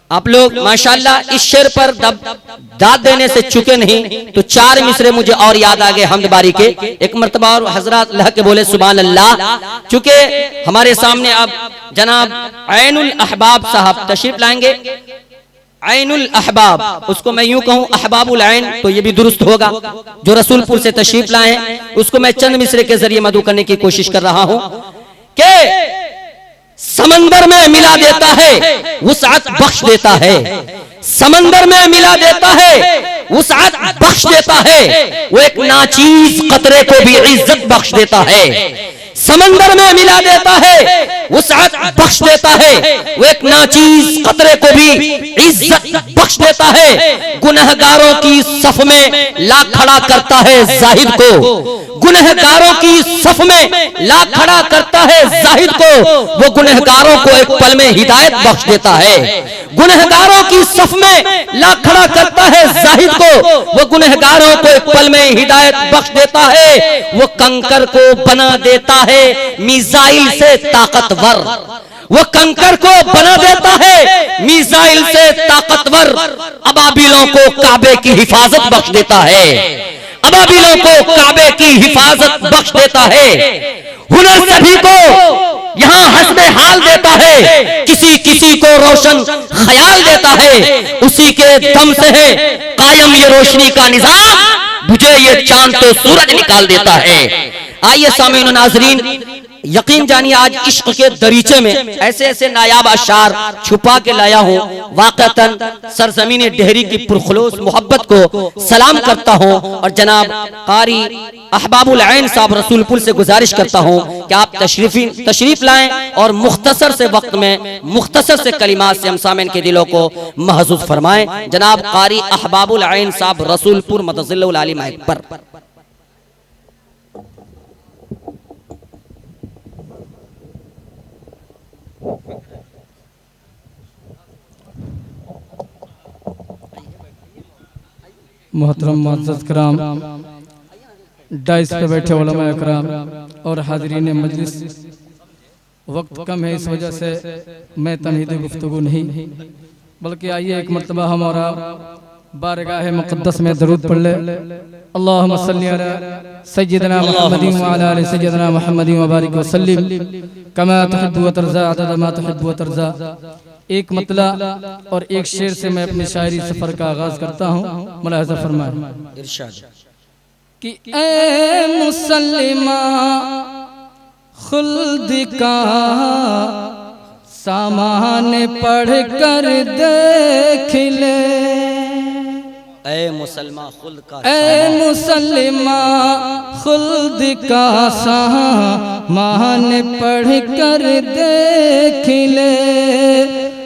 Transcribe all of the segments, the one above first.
आप लोग माशाल्लाह इस शेर पर दाद देने से चुके नहीं, तो 4 मिसरे मुझे और याद आ गए हमद बारी के। एक मर्तबा और हजरत अल्लाह के बोले सुभान अल्लाह। चूंकि हमारे सामने अब जनाब ऐनुल अहबाब साहब तशरीफ लाएंगे। ऐनुल अहबाब, उसको मैं यूं कहूं अहबाबुल ऐन तो ये भी दुरुस्त होगा। जो रसूलपुर से तशरीफ लाए हैं उसको मैं चंद मिसरे के जरिए मदू करने की कोशिश कर रहा हूं कि समंदर में मिला देता है वुसअत बख्श देता है, समंदर में मिला देता है वुसअत बख्श देता है, वो एक नाचीज कतरे को भी इज्जत बख्श देता है। समंदर में मिला देता है वुसअत बख्श देता है, वो एक नाचीज कतरे को भी इज्जत बख्श देता है। गुनहगारों की सफ में ला खड़ा करता है जाहिद को, गुनहगारों की सफ में ला खड़ा करता है जाहिद को, वो गुनहगारों को एक पल में हिदायत बख्श देता है। गुनहगारों की सफ में ला खड़ा करता है जाहिद को, वो गुनहगारों को एक पल में हिदायत बख्श देता है। वो कंकर को बना देता है मिसाइल से ताकतवर, वो कंकर को बना देता है मिसाइल से ताकतवर। अबाबिलों को काबे की हिफाजत बख्श देता है, अबाबिलों को काबे की हिफाजत बख्श देता है। हुनर सभी को यहाँ हस्बे हाल देता है, किसी किसी को रोशन ख्याल देता है। उसी के दम से है कायम ये रोशनी का निजाम, बुझे ये चांद तो सूरज निकाल देता है। आइए सामीन और नाजरीन, यकीन जानिए आज इश्क के दरीचे में ऐसे ऐसे नायाब अशार छुपा के लाया हूँ। वाकतन सरजमीन डेहरी की पुरखुलूस मोहब्बत को सलाम करता हूँ और जनाब कारी अहबाबुल ऐन साहब रसूलपुर से गुजारिश करता हूँ कि आप तशरीफ लाएं और मुख्तसर से वक्त में मुख्तसर से कलिमात से हम सामीन के दिलों को महसूस फरमाएं। जनाब कारी अहबाबुल ऐन साहब रसूलपुर मदजिल्लुल आली माइक पर। मोहतरम मुअज़्ज़ज़ कराम, डाइस पे बैठे उलमा कराम और हाज़रीन मजलिस, वक्त कम है इस वजह से मैं तमहीद गुफ्तगू नहीं, बल्कि आइए एक मरतबा हमारा बारगाह मुक़द्दस में दरूद पढ़ ले। अल्लाहुम्मा सल्ली अला सय्यिदना मुहम्मदिन व अला आलि सय्यिदना मुहम्मदिन व बारिक व सल्लिम कमा तुहिब्बु व तर्ज़ा अदद मा तुहिब्बु व तर्ज़ा। एक मतला और एक शेर से मैं अपनी शायरी सफर का आगाज करता हूँ। मुलाहिज़ा फरमाएं कि ए मुसल्लिमा खुल्द का सामान पढ़ कर देख ले, ए मुसलमा खुल्द का, ए मुसल्लिमा खुल्द का सामान पढ़ कर देख ले।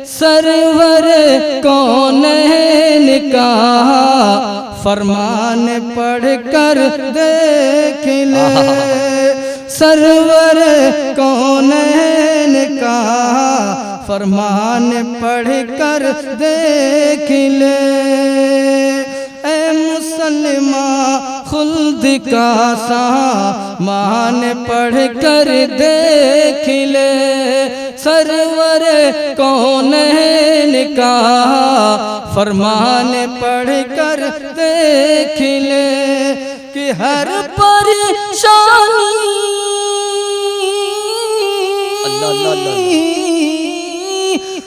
सरवर कौनैन का फरमान पढ़ कर देख ले, सरवर कौनैन का फरमान पढ़ कर देख ले। ए मुसल्लिमा खुल्द का सामान पढ़ कर देख ले, सरवर कौनैन का फरमान पढ़ कर देख ले कि हर परेशानी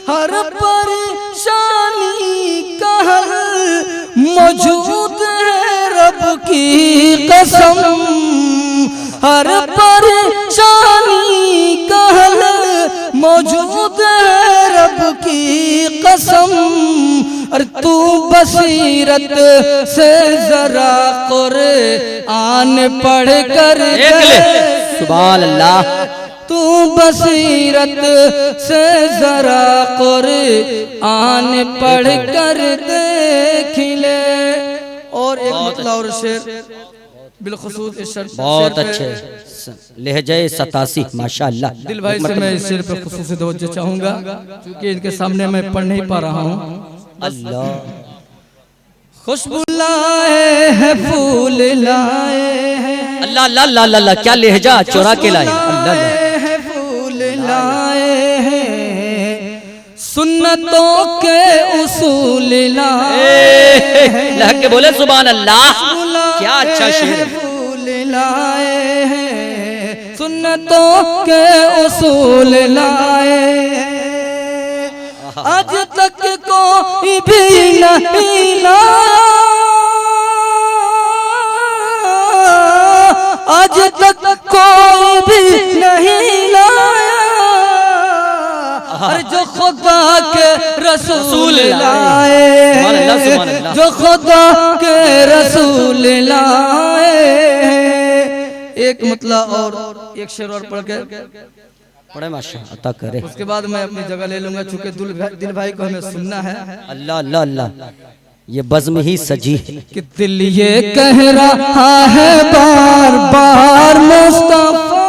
हर परेशानी का हल मौजूद है रब की कसम, हर परेशानी का हल मौजूद है रब की कसम। और तू बसीरत से जरा कुरान पढ़ कर सुभान अल्लाह, तू बसीरत से जरा कुरान पढ़ कर देख ले। और एक मतला और शेर बिलखुसूस इस शेर बहुत अच्छे लहजे 87 माशाअल्लाह। दिल भाई से मैं इस शेर पर खुसूसी तवज्जो चाहूंगा क्योंकि इनके सामने मैं पढ़ नहीं पा रहा हूँ। अल्लाह खुशबू लाए है फूल लाए हैं, अल्लाह अल्लाह अल्लाह, क्या लहजा चुरा के लाए, अल्लाह है फूल लाए हैं, सुन्नतों के उसूल लग के बोले सुभान अल्लाह, क्या अच्छा शेर है। फूल लाए हैं, सुन्नतों के उसूल लाए हैं, आज तक कोई भी नहीं लाया, आज तक कोई भी नहीं लाया, जो खुदा के रसूल लाए, जो खुदा के रसूल लाए। एक मतलब और एक शेर और पढ़ के पढ़े माशाअल्लाह, अता करे। उसके बाद मैं अपनी जगह ले लूंगा, चूंकि दिल भाई को हमें सुनना है। अल्लाह अल्लाह अल्लाह, ये बज़्म ही सजी है कि दिल ये कह रहा है बार बार मुस्तफा,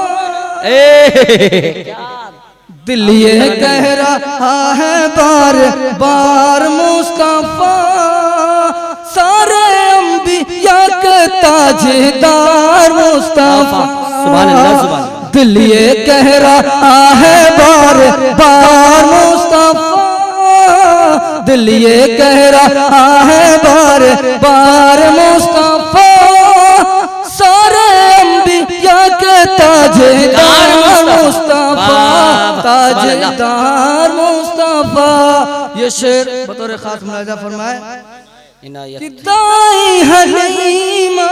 दिल ये कह रहा है बार बार मुस्तफा, सारे अंबिया के ताजदार मुस्तफा। सुभान अल्लाह सुभान अल्लाह। दिल ये कह रहा है बार बार मुस्तफा, दिल ये कह रहा है बार बार मुस्तफा, सारे अंबिया के ताजदार मुस्तफा, ताजदार मुस्तफा। ये शेर बतौर खास मुलाहिजा फरमाए कि दाई हलीमा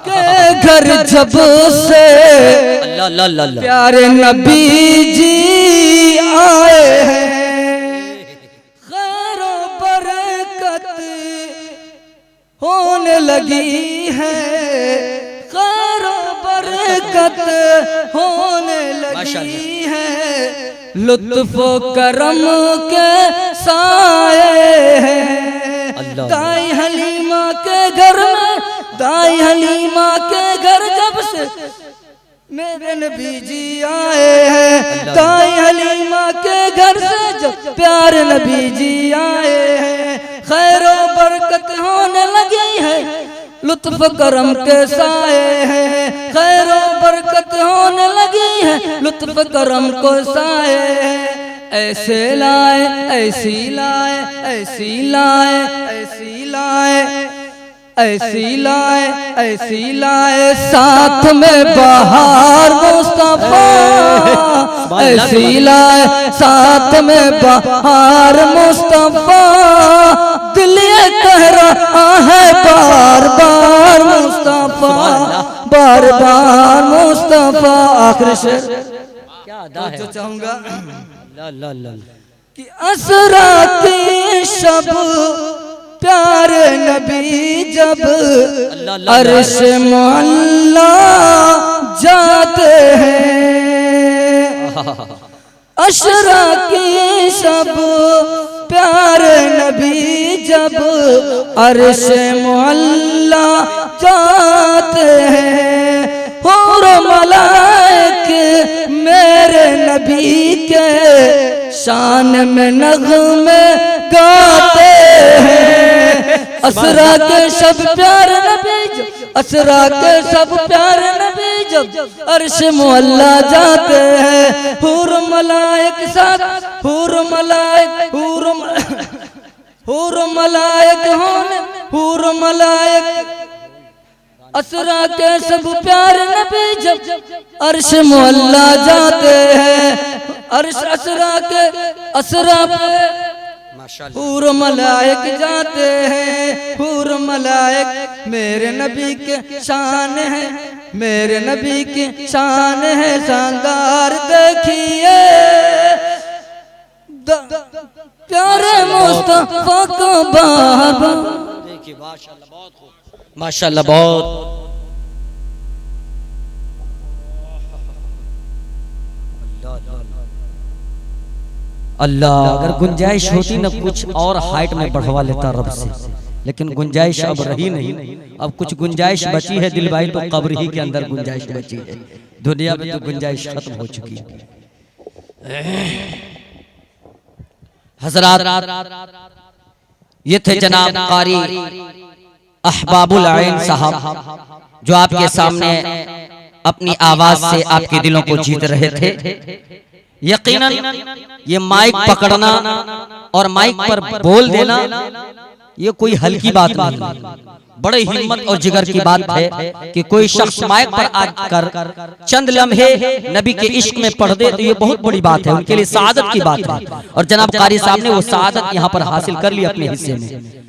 के घर जब से अल्लाह अल्लाह अल्लाह, प्यारे नबी जी आए हैं, खैर बरकत होने लगी है, खैर बरकत होने लगी है, लुत्फ करम के साए हैं। दाई हलीमा के घर में, दाई हलीमा के घर जब से मेरे नबी जी आए हैं, दाई हलीमा के घर से जब प्यारे नबी जी आए हैं, खैरो बरकत होने लगी है, लुत्फ करम के साए हैं, खैरो बरकत होने लगी है, लुत्फ करम को साए हैं। ऐसे लाए ऐसी लाए ऐसी लाए ऐसी लाए ऐसी लाए ऐसी लाए, साथ में बहार मुस्तफा, ऐसी लाए साथ में बहार मुस्तफा, दिल ये कह रहा है बार बार मुस्तफा, बार बार मुस्तफा। आखिरी शेर क्या अदा है, जो चाहूंगा अल्लाह अल्लाह अल्लाह, कि असरा की शब प्यारे नबी जब अर्श मोहल्ला जाते हैं, अशरा की शब प्यारे नबी जब अर्श मोहल्ला जाते हैं, और मलाइक मेरे नबी के शान में नग़्मे गाते हैं। असरा के सब प्यारे नबी जब, असरा के सब प्यारे नबी जब अर्श मोहल्ला जाते हैं, हूर मलाइक साथ, हूर मलाइक हूर मलाइक होने, हूर मलाइक असरा के सब प्यारे नबी जब अर्श मोहल्ला जाते हैं, अर्श असरा के असरा पे हूर मलाइक जाते हैं, हूर मलाइक मेरे नबी के शान है, मेरे नबी की शान है शानदार। देखिए प्यारे मुस्तफा को बाबा, देखिए माशाअल्लाह बहुत खूब, माशाअल्लाह बहुत। अल्लाह, अगर गुंजाइश होती ना कुछ और हाइट में बढ़वा लेता रब से, लेकिन गुंजाइश अब रही नहीं। अब कुछ गुंजाइश बची है दिल भाई, तो कब्र ही के अंदर गुंजाइश बची है, दुनिया में तो गुंजाइश खत्म हो चुकी है। हजरात, ये थे जनाब कारी अहबाबुल आइन साहब, जो आपके सामने अपनी आवाज से आपके दिलों को जीत रहे थे। यकीनन ये माइक पकड़ना और माइक पर बोल देना ये कोई हल्की बात नहीं, बड़े हिम्मत और जिगर की बात है कि कोई शख्स माइक पर आकर चंद लम्हे नबी के इश्क में पढ़ दे तो ये बहुत बड़ी बात है, उनके लिए सादत की बात है। और जनाब कारी साहब ने वो सादत यहाँ पर हासिल कर ली अपने हिस्से में।